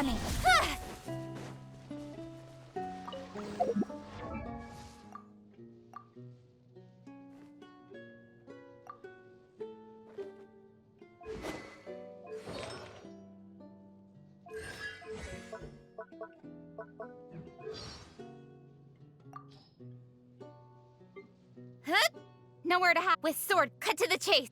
coming. Huh? Nowhere to hide. With sword, cut to the chase.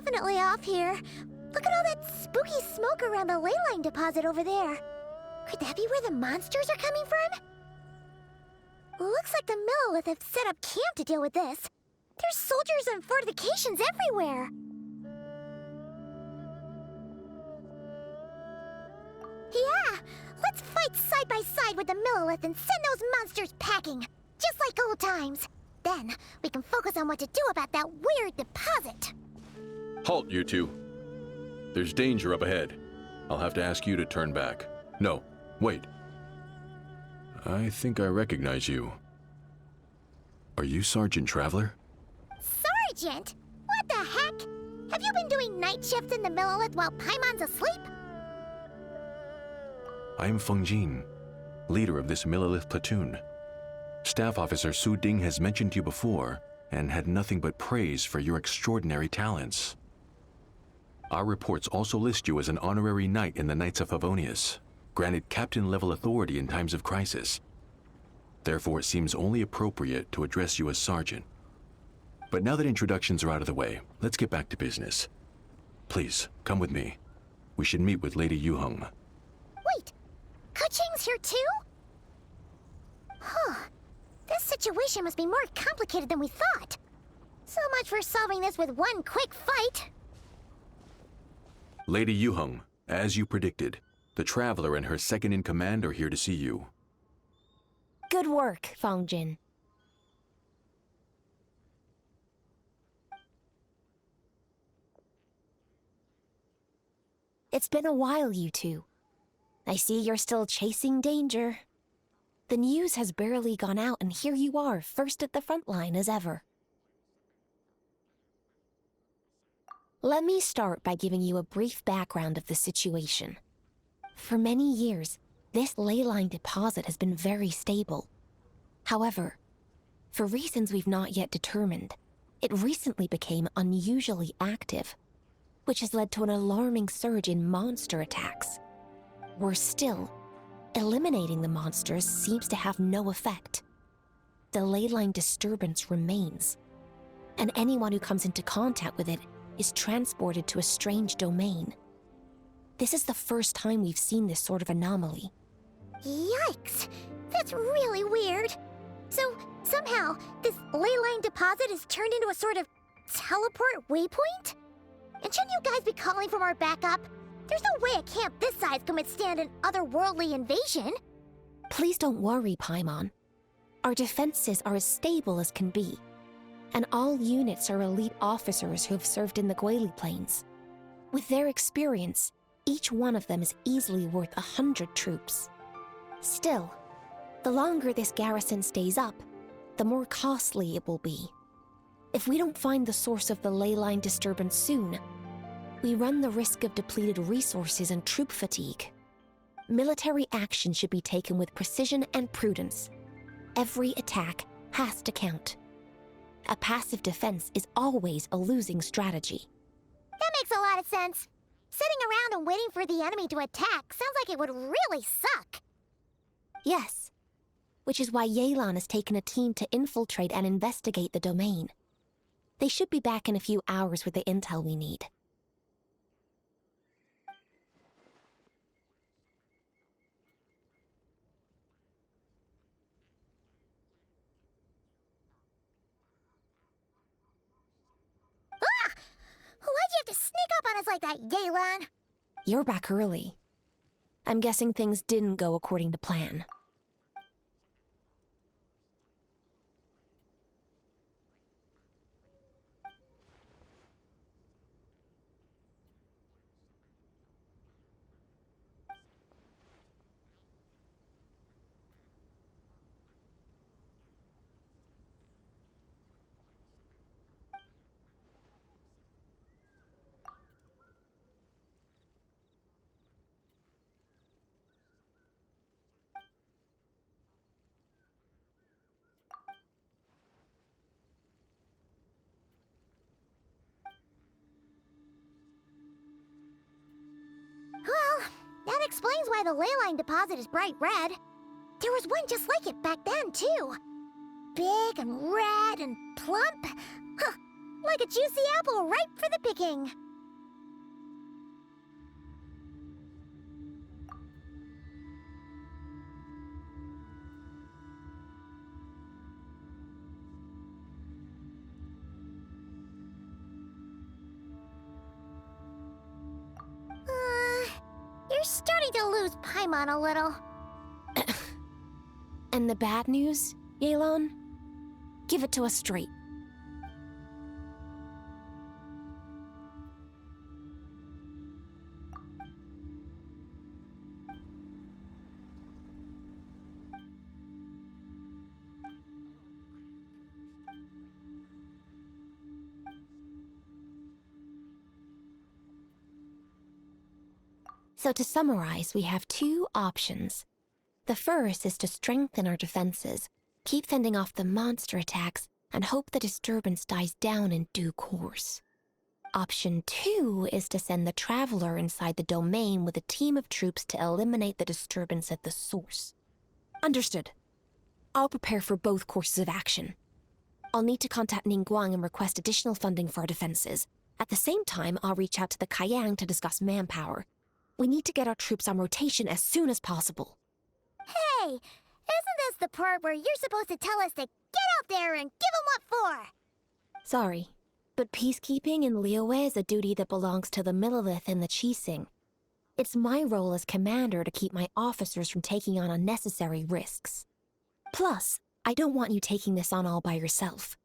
definitely off here. Look at all that spooky smoke around the ley line deposit over there. Could that be where the monsters are coming from? Looks like the Millelith have set up camp to deal with this. There's soldiers and fortifications everywhere. Yeah, let's fight side by side with the Millelith and send those monsters packing, just like old times. Then, we can focus on what to do about that weird deposit. Halt, you two. There's danger up ahead. I'll have to ask you to turn back. No, wait. I think I recognize you. Are you Sergeant Traveler? Sergeant? What the heck? Have you been doing night shifts in the Millelith while Paimon's asleep? I am Feng Jin, leader of this Millelith platoon. Staff Officer Su Ding has mentioned you before and had nothing but praise for your extraordinary talents. Our reports also list you as an honorary knight in the Knights of Favonius, granted captain-level authority in times of crisis. Therefore, it seems only appropriate to address you as Sergeant. But now that introductions are out of the way, let's get back to business. Please, come with me. We should meet with Lady Yuheng. Wait, Keqing's here too? Huh. This situation must be more complicated than we thought. So much for solving this with one quick fight. Lady Yuheng, as you predicted, the Traveler and her second-in-command are here to see you. Good work, Feng Jin. It's been a while, you two. I see you're still chasing danger. The news has barely gone out, and here you are, first at the front line as ever. Let me start by giving you a brief background of the situation. For many years, this ley line deposit has been very stable. However, for reasons we've not yet determined, it recently became unusually active, which has led to an alarming surge in monster attacks. Worse still, eliminating the monsters seems to have no effect. The ley line disturbance remains, and anyone who comes into contact with it is transported to a strange domain. This is the first time we've seen this sort of anomaly. Yikes! That's really weird. So, somehow, this ley line deposit is turned into a sort of teleport waypoint? And shouldn't you guys be calling for more backup? There's no way a camp this size can withstand an otherworldly invasion. Please don't worry, Paimon. Our defenses are as stable as can be, and all units are elite officers who have served in the Guili Plains. With their experience, each one of them is easily worth 100 troops. Still, the longer this garrison stays up, the more costly it will be. If we don't find the source of the ley line disturbance soon, we run the risk of depleted resources and troop fatigue. Military action should be taken with precision and prudence. Every attack has to count. A passive defense is always a losing strategy. That makes a lot of sense. Sitting around and waiting for the enemy to attack sounds like it would really suck. Yes, which is why Yelan has taken a team to infiltrate and investigate the domain. They should be back in a few hours with the intel we need. Why'd you have to sneak up on us like that, Yelan? You're back early. I'm guessing things didn't go according to plan. Well, that explains why the ley line deposit is bright red. There was one just like it back then, too. Big and red and plump. Huh. Like a juicy apple ripe for the picking. You're starting to lose Paimon a little. And the bad news, Yelan? Give it to us straight. So to summarize, we have two options. The first is to strengthen our defenses, keep fending off the monster attacks, and hope the disturbance dies down in due course. Option 2 is to send the Traveler inside the domain with a team of troops to eliminate the disturbance at the source. Understood. I'll prepare for both courses of action. I'll need to contact Ningguang and request additional funding for our defenses. At the same time, I'll reach out to the Kayang to discuss manpower. We need to get our troops on rotation as soon as possible. Hey, isn't this the part where you're supposed to tell us to get out there and give 'em what for? Sorry, but peacekeeping in Liyue is a duty that belongs to the Millelith and the Qixing. It's my role as commander to keep my officers from taking on unnecessary risks. Plus, I don't want you taking this on all by yourself,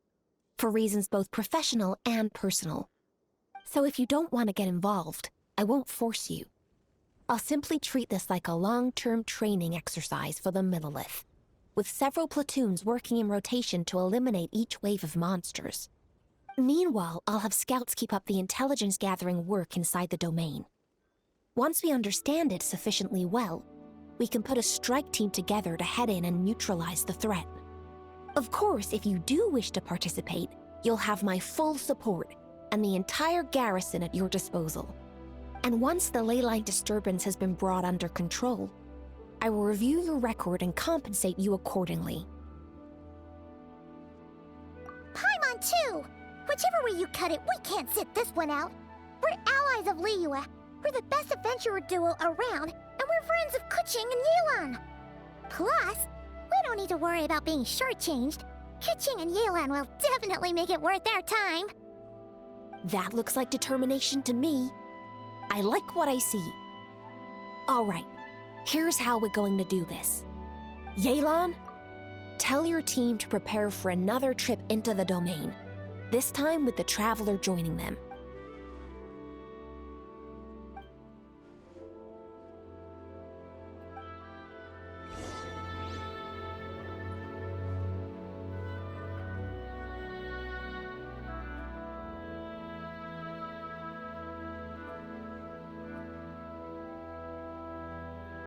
for reasons both professional and personal. So if you don't want to get involved, I won't force you. I'll simply treat this like a long-term training exercise for the Millelith, with several platoons working in rotation to eliminate each wave of monsters. Meanwhile, I'll have scouts keep up the intelligence-gathering work inside the domain. Once we understand it sufficiently well, we can put a strike team together to head in and neutralize the threat. Of course, if you do wish to participate, you'll have my full support and the entire garrison at your disposal. And once the leyline disturbance has been brought under control, I will review your record and compensate you accordingly. Paimon too! Whichever way you cut it, we can't sit this one out. We're allies of Liyue. We're the best adventurer duo around, and we're friends of Keqing and Yelan. Plus, we don't need to worry about being shortchanged. Keqing and Yelan will definitely make it worth our time. That looks like determination to me. I like what I see. All right, here's how we're going to do this. Yelan, tell your team to prepare for another trip into the domain, this time with the Traveler joining them.